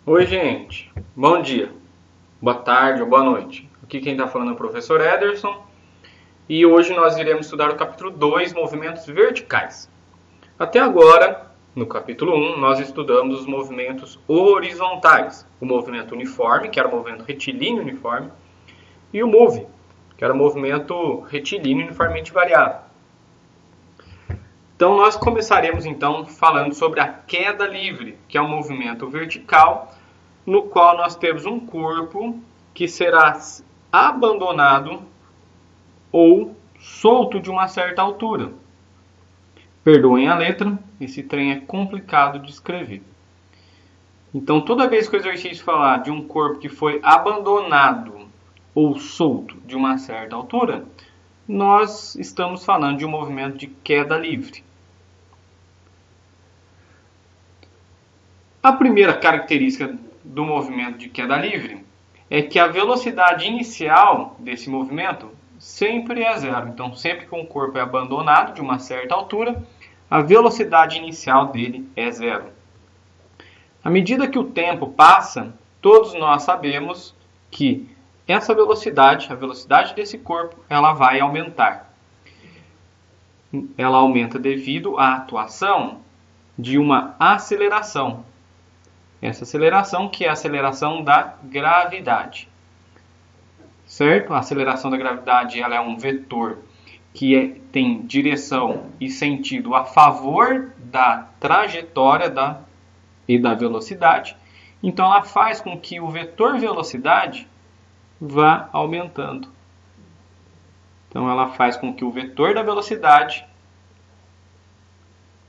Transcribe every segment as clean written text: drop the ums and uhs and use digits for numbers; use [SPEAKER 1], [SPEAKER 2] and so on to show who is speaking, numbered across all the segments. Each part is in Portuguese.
[SPEAKER 1] Oi, gente. Bom dia, boa tarde ou boa noite. Aqui quem está falando é o professor Ederson e hoje nós iremos estudar o capítulo 2, movimentos verticais. Até agora, no capítulo 1, nós estudamos os movimentos horizontais. O movimento uniforme, que era o movimento retilíneo uniforme, e o move, que era o movimento retilíneo uniformemente variável. Então nós começaremos então falando sobre a queda livre, que é um movimento vertical no qual nós temos um corpo que será abandonado ou solto de uma certa altura. Perdoem a letra, esse trem é complicado de escrever. Então, toda vez que o exercício falar de um corpo que foi abandonado ou solto de uma certa altura, nós estamos falando de um movimento de queda livre. A primeira característica do movimento de queda livre é que a velocidade inicial desse movimento sempre é zero. Então, sempre que um corpo é abandonado de uma certa altura, a velocidade inicial dele é zero. À medida que o tempo passa, todos nós sabemos que essa velocidade, a velocidade desse corpo, ela vai aumentar. Ela aumenta devido à atuação de uma aceleração. Essa aceleração que é a aceleração da gravidade. Certo? A aceleração da gravidade ela é um vetor que tem direção e sentido a favor da trajetória e da velocidade. Então ela faz com que o vetor velocidade vá aumentando. Então ela faz com que o vetor da velocidade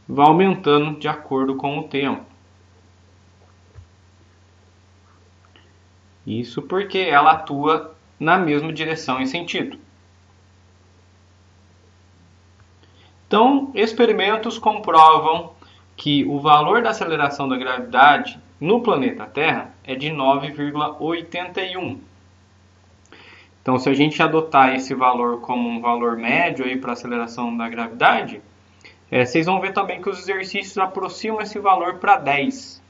[SPEAKER 1] vá aumentando de acordo com o tempo. Isso porque ela atua na mesma direção e sentido. Então, experimentos comprovam que o valor da aceleração da gravidade no planeta Terra é de 9,81. Então, se a gente adotar esse valor como um valor médio para a aceleração da gravidade, vocês vão ver também que os exercícios aproximam esse valor para 10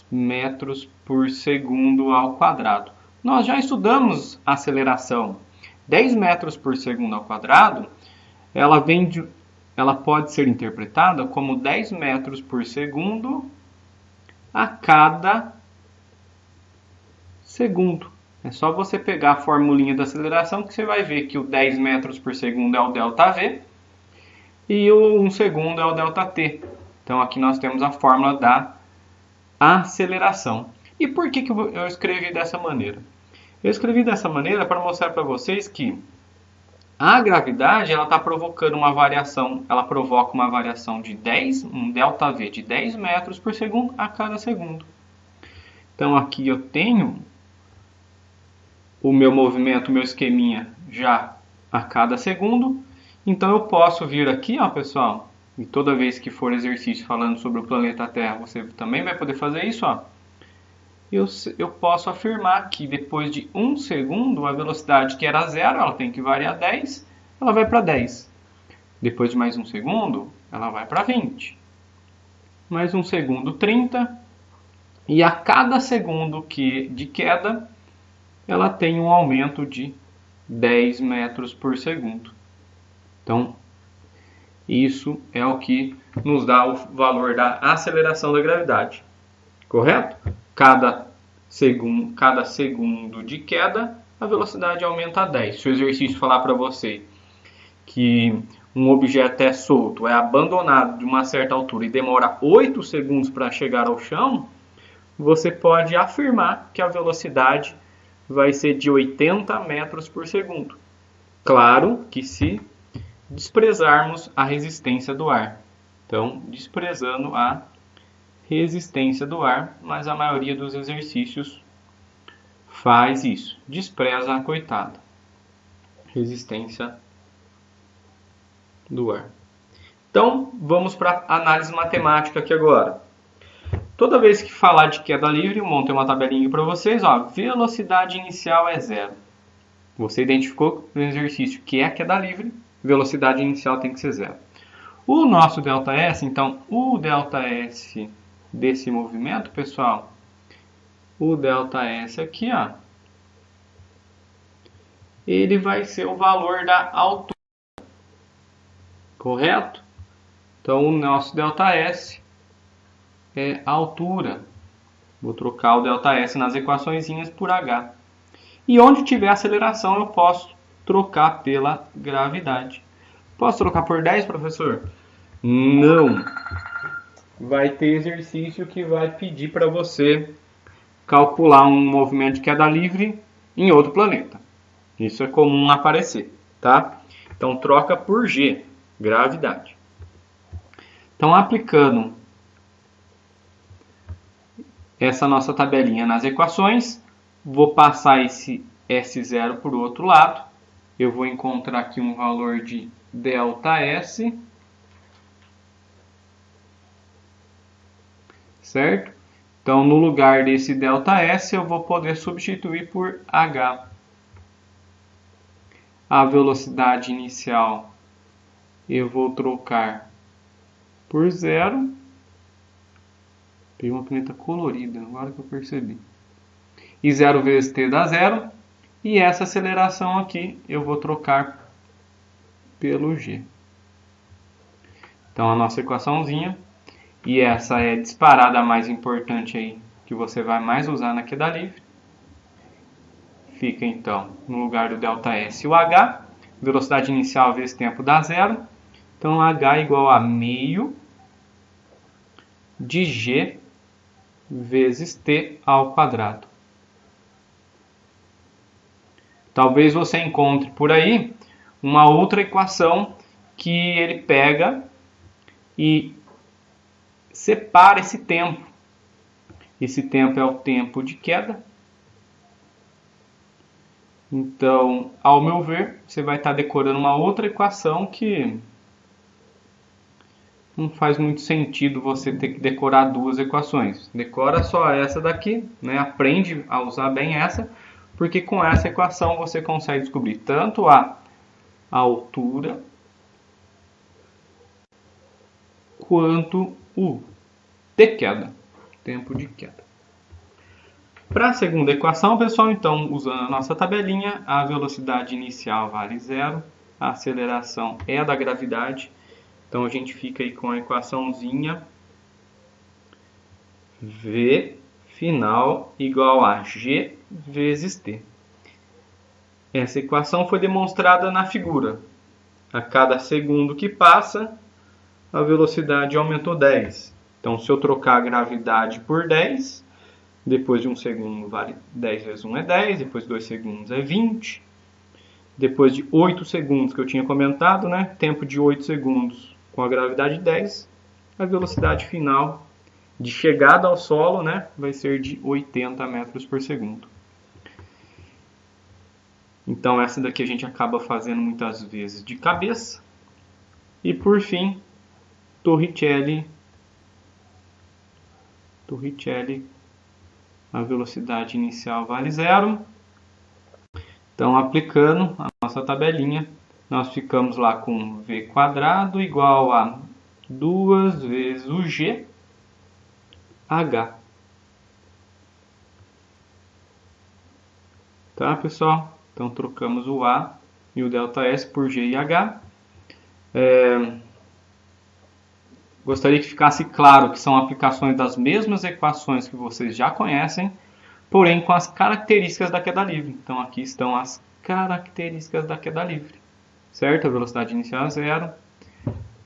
[SPEAKER 1] metros por segundo ao quadrado. Nós já estudamos a aceleração. 10 metros por segundo ao quadrado, ela pode ser interpretada como 10 metros por segundo a cada segundo. É só você pegar a formulinha da aceleração que você vai ver que o 10 metros por segundo é o ΔV e o 1 segundo é o ΔT. Então aqui nós temos a fórmula da aceleração. E por que eu escrevi dessa maneira? Eu escrevi dessa maneira para mostrar para vocês que a gravidade está provocando uma variação, ela provoca uma variação de 10, um ΔV de 10 metros por segundo a cada segundo. Então aqui eu tenho o meu movimento, o meu esqueminha já a cada segundo. Então eu posso vir aqui, ó, pessoal, e toda vez que for exercício falando sobre o planeta Terra, você também vai poder fazer isso, ó. Eu posso afirmar que depois de 1 segundo, a velocidade que era 0, ela tem que variar 10, ela vai para 10. Depois de mais 1 segundo, ela vai para 20. Mais 1 segundo, 30. E a cada segundo de queda, ela tem um aumento de 10 metros por segundo. Então, isso é o que nos dá o valor da aceleração da gravidade. Correto? Cada segundo de queda, a velocidade aumenta a 10. Se o exercício falar para você que um objeto é solto, é abandonado de uma certa altura e demora 8 segundos para chegar ao chão, você pode afirmar que a velocidade vai ser de 80 metros por segundo. Claro que se desprezarmos a resistência do ar. Então, desprezando a resistência do ar, mas a maioria dos exercícios faz isso. Despreza a coitada. Resistência do ar. Então, vamos para a análise matemática aqui agora. Toda vez que falar de queda livre, eu montei uma tabelinha para vocês. Ó, velocidade inicial é 0. Você identificou no exercício que é queda livre, velocidade inicial tem que ser 0. O nosso ΔS, então, o ΔS desse movimento, pessoal, o ΔS aqui, ó, ele vai ser o valor da altura, correto? Então, o nosso ΔS é a altura. Vou trocar o ΔS nas equaçõezinhas por H. E onde tiver aceleração, eu posso trocar pela gravidade. Posso trocar por 10, professor? Não. Vai ter exercício que vai pedir para você calcular um movimento de queda livre em outro planeta. Isso é comum aparecer, tá? Então, troca por G, gravidade. Então, aplicando essa nossa tabelinha nas equações, vou passar esse S0 para o outro lado. Eu vou encontrar aqui um valor de ΔS, certo? Então, no lugar desse ΔS, eu vou poder substituir por H. A velocidade inicial eu vou trocar por 0. Peguei uma caneta colorida, agora que eu percebi. E 0 vezes t dá 0. E essa aceleração aqui eu vou trocar pelo g. Então a nossa equaçãozinha, e essa é disparada a mais importante aí, que você vai mais usar na queda livre. Fica então no lugar do ΔS o h, velocidade inicial vezes tempo dá 0. Então h igual a meio de g vezes t ao quadrado. Talvez você encontre por aí uma outra equação que ele pega e separa esse tempo. Esse tempo é o tempo de queda. Então, ao meu ver, você vai estar decorando uma outra equação que não faz muito sentido você ter que decorar duas equações. Decora só essa daqui, né? Aprende a usar bem essa, porque com essa equação você consegue descobrir tanto a altura quanto o de queda, tempo de queda. Para a segunda equação, pessoal, então, usando a nossa tabelinha, a velocidade inicial vale 0, a aceleração é a da gravidade. Então, a gente fica aí com a equaçãozinha V final igual a G vezes T. Essa equação foi demonstrada na figura. A cada segundo que passa, a velocidade aumentou 10. Então, se eu trocar a gravidade por 10, depois de 1 segundo vale 10 vezes 1 é 10, depois de 2 segundos é 20. Depois de 8 segundos que eu tinha comentado, né? Tempo de 8 segundos com a gravidade 10, a velocidade final de chegada ao solo, né, vai ser de 80 metros por segundo. Então essa daqui a gente acaba fazendo muitas vezes de cabeça. E por fim, Torricelli, a velocidade inicial vale 0. Então aplicando a nossa tabelinha, nós ficamos lá com v quadrado igual a 2 vezes o g h. Tá, pessoal? Então trocamos o a e o ΔS por g e h. Gostaria que ficasse claro que são aplicações das mesmas equações que vocês já conhecem, porém com as características da queda livre. Então aqui estão as características da queda livre. Certo? A velocidade inicial é 0,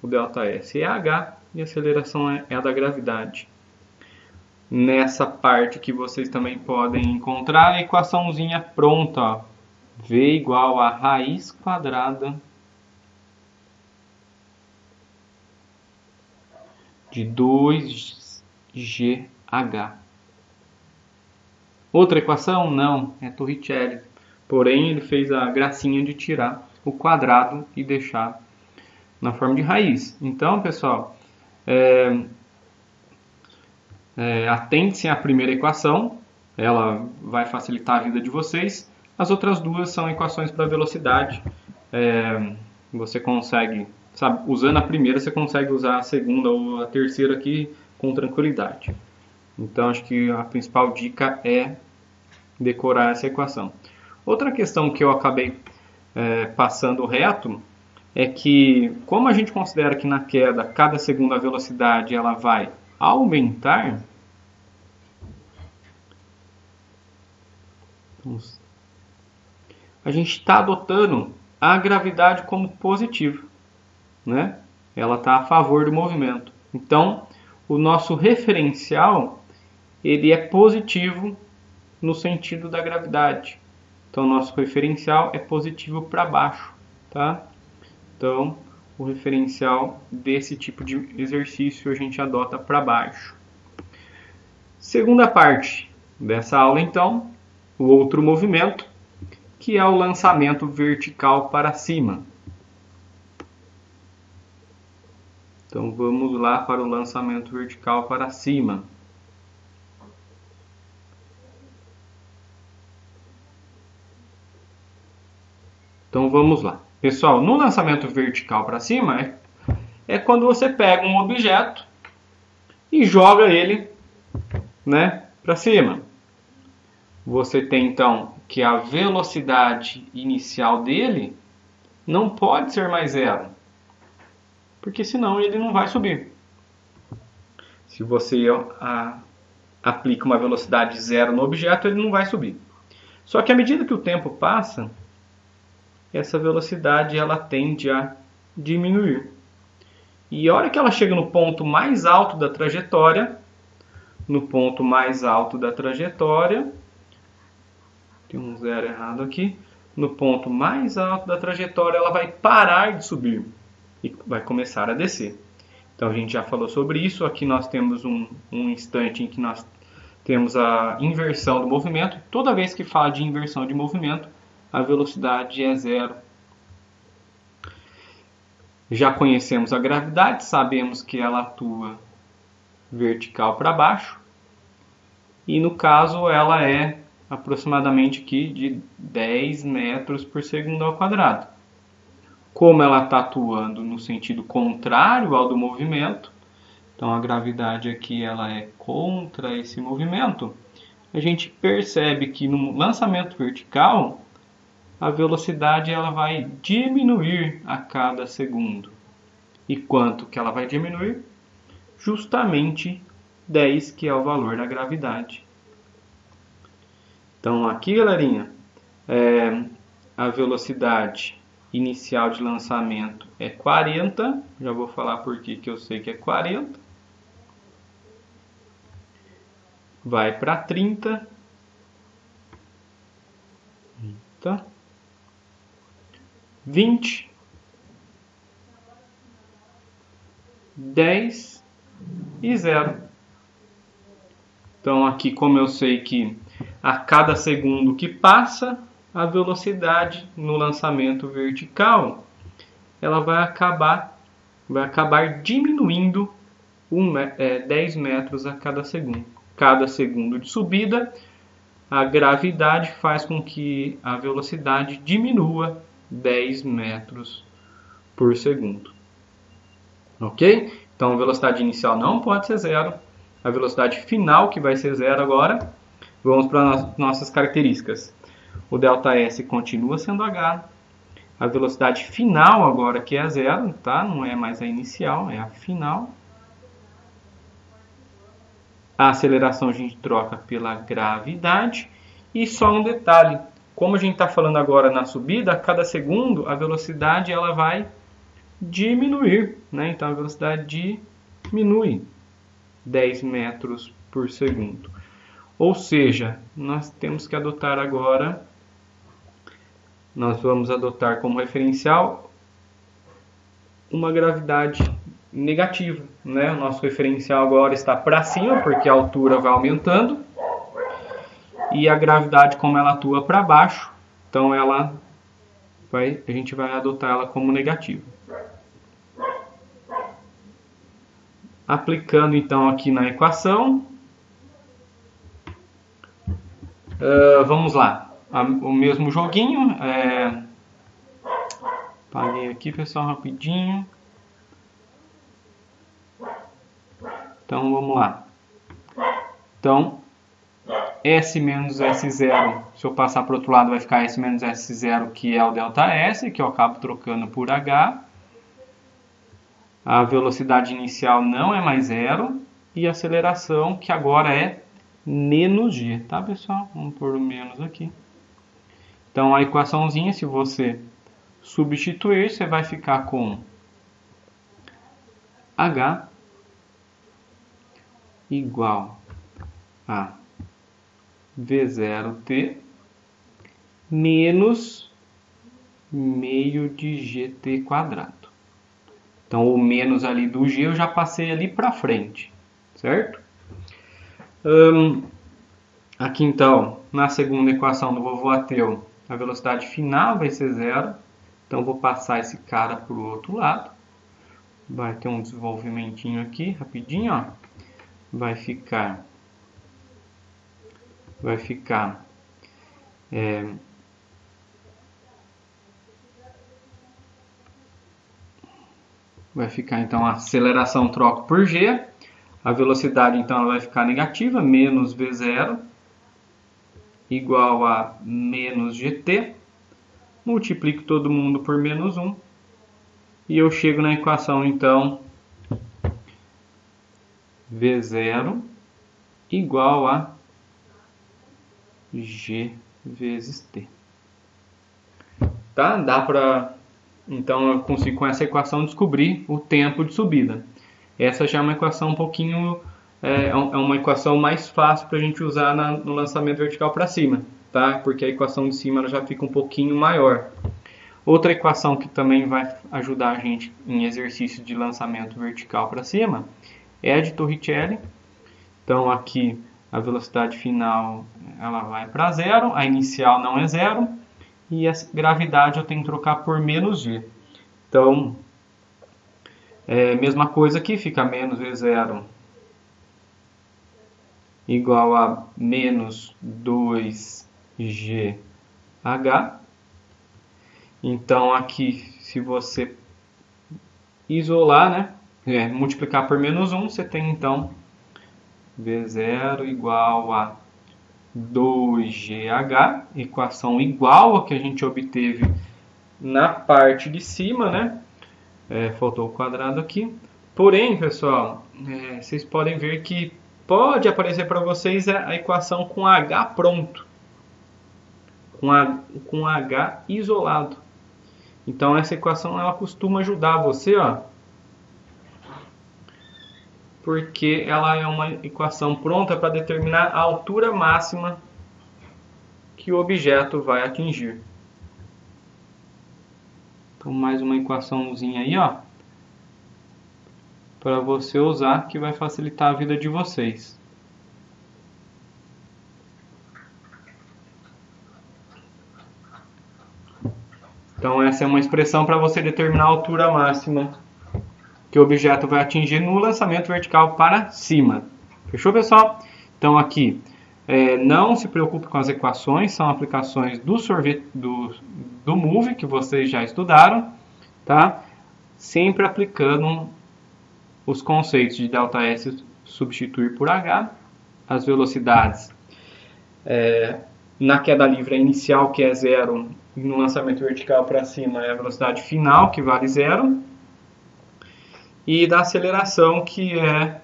[SPEAKER 1] o ΔS é h e a aceleração é a da gravidade. Nessa parte que vocês também podem encontrar a equaçãozinha pronta, ó. V igual a raiz quadrada de 2GH. Outra equação? Não, é Torricelli. Porém, ele fez a gracinha de tirar o quadrado e deixar na forma de raiz. Então, pessoal, atente-se à primeira equação, ela vai facilitar a vida de vocês. As outras duas são equações para velocidade. Você consegue, sabe, usando a primeira, você consegue usar a segunda ou a terceira aqui com tranquilidade. Então, acho que a principal dica é decorar essa equação. Outra questão que eu acabei passando reto é que, como a gente considera que na queda, cada segundo a velocidade ela vai aumentar, a gente está adotando a gravidade como positiva, né? Ela está a favor do movimento. Então, o nosso referencial ele é positivo no sentido da gravidade. Então, nosso referencial é positivo para baixo, tá? Então, o referencial desse tipo de exercício a gente adota para baixo. Segunda parte dessa aula, então, o outro movimento, que é o lançamento vertical para cima. Então, vamos lá para o lançamento vertical para cima. Então, vamos lá. Pessoal, no lançamento vertical para cima é quando você pega um objeto e joga ele, né, para cima. Você tem, então, que a velocidade inicial dele não pode ser mais zero, porque senão ele não vai subir. Se você aplica uma velocidade zero no objeto, ele não vai subir. Só que à medida que o tempo passa, essa velocidade ela tende a diminuir. E a hora que ela chega no ponto mais alto da trajetória, tem um zero errado aqui, no ponto mais alto da trajetória ela vai parar de subir e vai começar a descer. Então a gente já falou sobre isso, aqui nós temos um instante em que nós temos a inversão do movimento. Toda vez que fala de inversão de movimento, a velocidade é zero. Já conhecemos a gravidade, sabemos que ela atua vertical para baixo. E no caso ela é aproximadamente aqui de 10 metros por segundo ao quadrado. Como ela está atuando no sentido contrário ao do movimento, então a gravidade aqui ela é contra esse movimento, a gente percebe que no lançamento vertical a velocidade ela vai diminuir a cada segundo. E quanto que ela vai diminuir? Justamente 10, que é o valor da gravidade. Então aqui, galerinha, a velocidade inicial de lançamento é 40. Já vou falar por que eu sei que é 40. Vai para 30. 20, 10 e 0. Então aqui, como eu sei que a cada segundo que passa, a velocidade no lançamento vertical ela vai acabar diminuindo 10 metros a cada segundo. Cada segundo de subida, a gravidade faz com que a velocidade diminua 10 metros por segundo. Ok? Então a velocidade inicial não pode ser zero. A velocidade final que vai ser zero agora. Vamos para as nossas características. O ΔS continua sendo h. A velocidade final agora que é zero, tá? Não é mais a inicial, é a final. A aceleração a gente troca pela gravidade. E só um detalhe, como a gente está falando agora na subida, a cada segundo a velocidade ela vai diminuir, né? Então a velocidade diminui 10 metros por segundo. Ou seja, nós temos que adotar agora, nós vamos adotar como referencial uma gravidade negativa, né? O nosso referencial agora está para cima, porque a altura vai aumentando. E a gravidade, como ela atua para baixo, então a gente vai adotar ela como negativa. Aplicando então aqui na equação, vamos lá, o mesmo joguinho, apaguei aqui, pessoal, rapidinho. Então vamos lá. Então S menos S0, se eu passar para o outro lado vai ficar S menos S0, que é o ΔS, que eu acabo trocando por H. A velocidade inicial não é mais zero. E a aceleração, que agora é menos G, tá pessoal? Vamos pôr o menos aqui. Então a equaçãozinha, se você substituir, você vai ficar com H igual a V0t menos meio de GT quadrado. Então o menos ali do G eu já passei ali para frente, certo? Aqui então, na segunda equação do vovô Ateu, a velocidade final vai ser zero. Então vou passar esse cara para o outro lado. Vai ter um desenvolvimentinho aqui, rapidinho, ó. Vai ficar então a aceleração troco por G. A velocidade então ela vai ficar negativa, menos V0 igual a menos GT. Multiplico todo mundo por menos 1. E eu chego na equação então V0 igual a G vezes T. Tá? Dá para... Então eu consigo com essa equação descobrir o tempo de subida. Essa já é uma equação um pouquinho... É uma equação mais fácil para a gente usar no lançamento vertical para cima, tá? Porque a equação de cima ela já fica um pouquinho maior. Outra equação que também vai ajudar a gente em exercício de lançamento vertical para cima é a de Torricelli. Então aqui a velocidade final ela vai para zero, a inicial não é zero e a gravidade eu tenho que trocar por menos G. Então, mesma coisa aqui, fica menos V0 igual a menos 2GH. Então aqui, se você isolar, né, multiplicar por menos 1, você tem então V0 igual a 2GH, equação igual a que a gente obteve na parte de cima, né? Faltou o quadrado aqui. Porém, pessoal, vocês podem ver que pode aparecer para vocês a equação com H pronto, com H isolado. Então essa equação ela costuma ajudar você, ó, porque ela é uma equação pronta para determinar a altura máxima que o objeto vai atingir. Então mais uma equaçãozinha aí, ó, para você usar, que vai facilitar a vida de vocês. Então essa é uma expressão para você determinar a altura máxima que o objeto vai atingir no lançamento vertical para cima. Fechou, pessoal? Então aqui, não se preocupe com as equações, são aplicações do Move que vocês já estudaram, tá? Sempre aplicando os conceitos de ΔS substituir por H, as velocidades na queda livre inicial, que é zero, e no lançamento vertical para cima é a velocidade final, que vale zero, e da aceleração, que é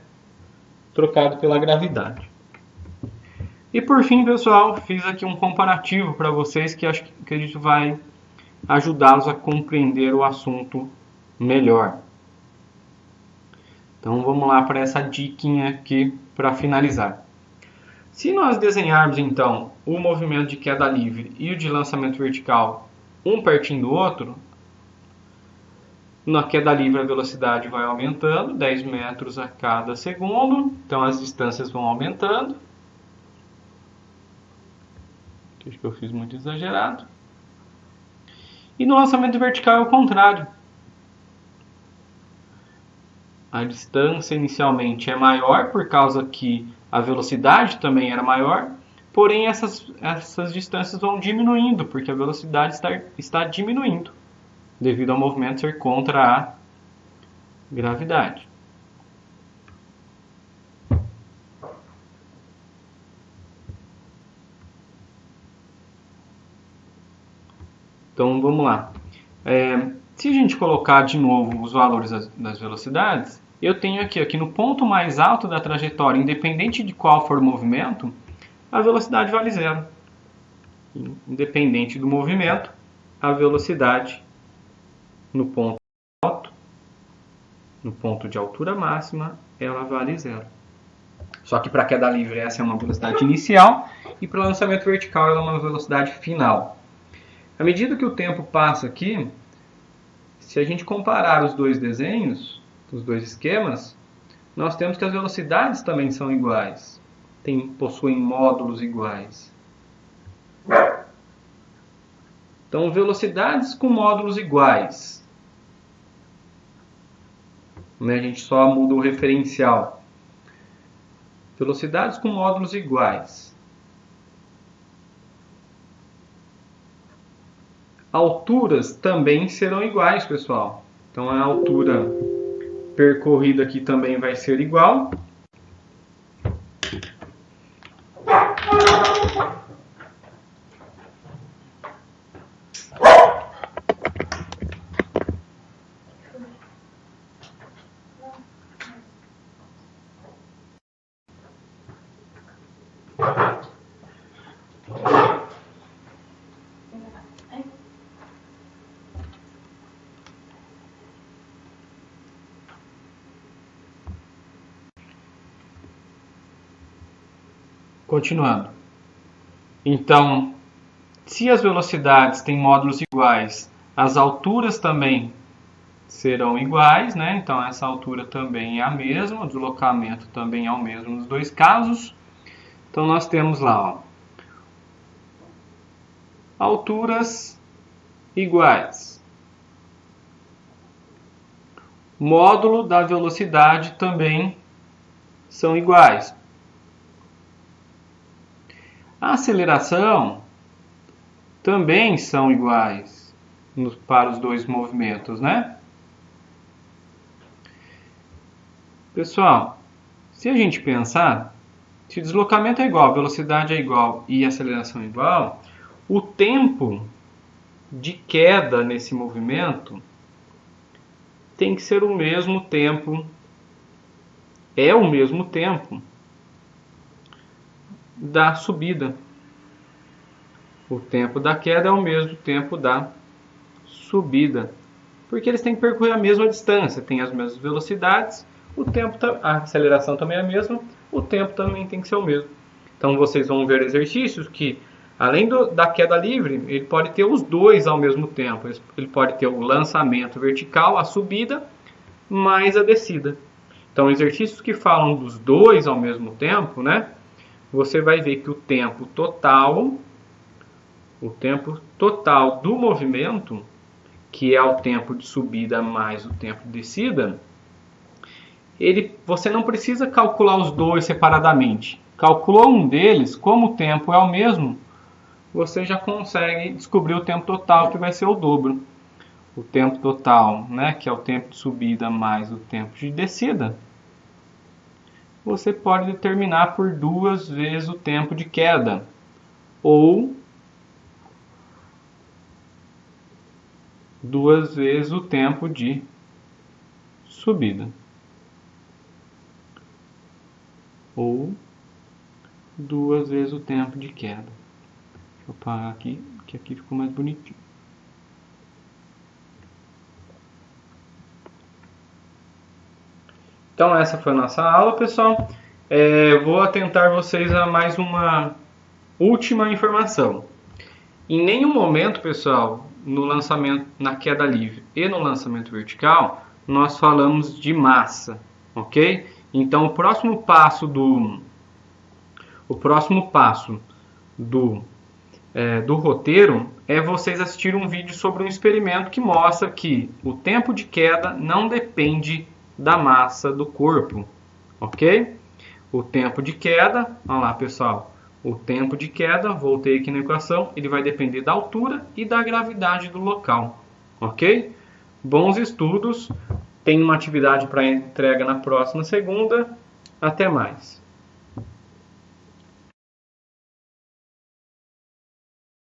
[SPEAKER 1] trocado pela gravidade. E por fim, pessoal, fiz aqui um comparativo para vocês que acho que a gente vai ajudá-los a compreender o assunto melhor. Então vamos lá para essa diquinha aqui para finalizar. Se nós desenharmos então o movimento de queda livre e o de lançamento vertical um pertinho do outro, na queda livre a velocidade vai aumentando, 10 metros a cada segundo, então as distâncias vão aumentando. Acho que eu fiz muito exagerado. E no lançamento vertical é o contrário. A distância inicialmente é maior, por causa que a velocidade também era maior, porém essas distâncias vão diminuindo, porque a velocidade está diminuindo, devido ao movimento ser contra a gravidade. Então vamos lá. Se a gente colocar de novo os valores das velocidades, eu tenho aqui no ponto mais alto da trajetória, independente de qual for o movimento, a velocidade vale zero. Independente do movimento, a velocidade no ponto alto, no ponto de altura máxima, ela vale zero. Só que para queda livre essa é uma velocidade inicial e para o lançamento vertical ela é uma velocidade final. À medida que o tempo passa aqui, se a gente comparar os dois desenhos, os dois esquemas, nós temos que as velocidades também são iguais. Possuem módulos iguais. Então, velocidades com módulos iguais. A gente só muda o referencial. Velocidades com módulos iguais. Alturas também serão iguais, pessoal. Então, a altura percorrida aqui também vai ser igual. Continuando. Então, se as velocidades têm módulos iguais, as alturas também serão iguais, né? Então, essa altura também é a mesma, o deslocamento também é o mesmo nos dois casos. Então, nós temos lá, alturas iguais. Módulo da velocidade também são iguais. A aceleração também são iguais para os dois movimentos, né? Pessoal, se a gente pensar, se o deslocamento é igual, a velocidade é igual e a aceleração é igual, o tempo de queda nesse movimento tem que ser o mesmo tempo, é o mesmo tempo da subida. O tempo da queda é o mesmo tempo da subida, porque eles têm que percorrer a mesma distância, têm as mesmas velocidades, a aceleração também é a mesma, o tempo também tem que ser o mesmo. Então vocês vão ver exercícios que, além da queda livre, ele pode ter os dois ao mesmo tempo. Ele pode ter o lançamento vertical, a subida, mais a descida. Então exercícios que falam dos dois ao mesmo tempo, né? Você vai ver que o tempo total do movimento, que é o tempo de subida mais o tempo de descida, você não precisa calcular os dois separadamente. Calculou um deles, como o tempo é o mesmo, você já consegue descobrir o tempo total, que vai ser o dobro. O tempo total, né, que é o tempo de subida mais o tempo de descida, você pode determinar por 2 vezes o tempo de queda, ou 2 vezes o tempo de subida, ou 2 vezes o tempo de queda. Deixa eu parar aqui, que aqui ficou mais bonitinho. Então essa foi a nossa aula, pessoal. Vou atentar vocês a mais uma última informação. Em nenhum momento, pessoal, no lançamento, na queda livre e no lançamento vertical, nós falamos de massa, ok? Então o próximo passo do roteiro é vocês assistirem um vídeo sobre um experimento que mostra que o tempo de queda não depende da massa do corpo, ok? O tempo de queda, olha lá, pessoal, o tempo de queda, voltei aqui na equação, ele vai depender da altura e da gravidade do local, ok? Bons estudos, tem uma atividade para entrega na próxima segunda, até mais.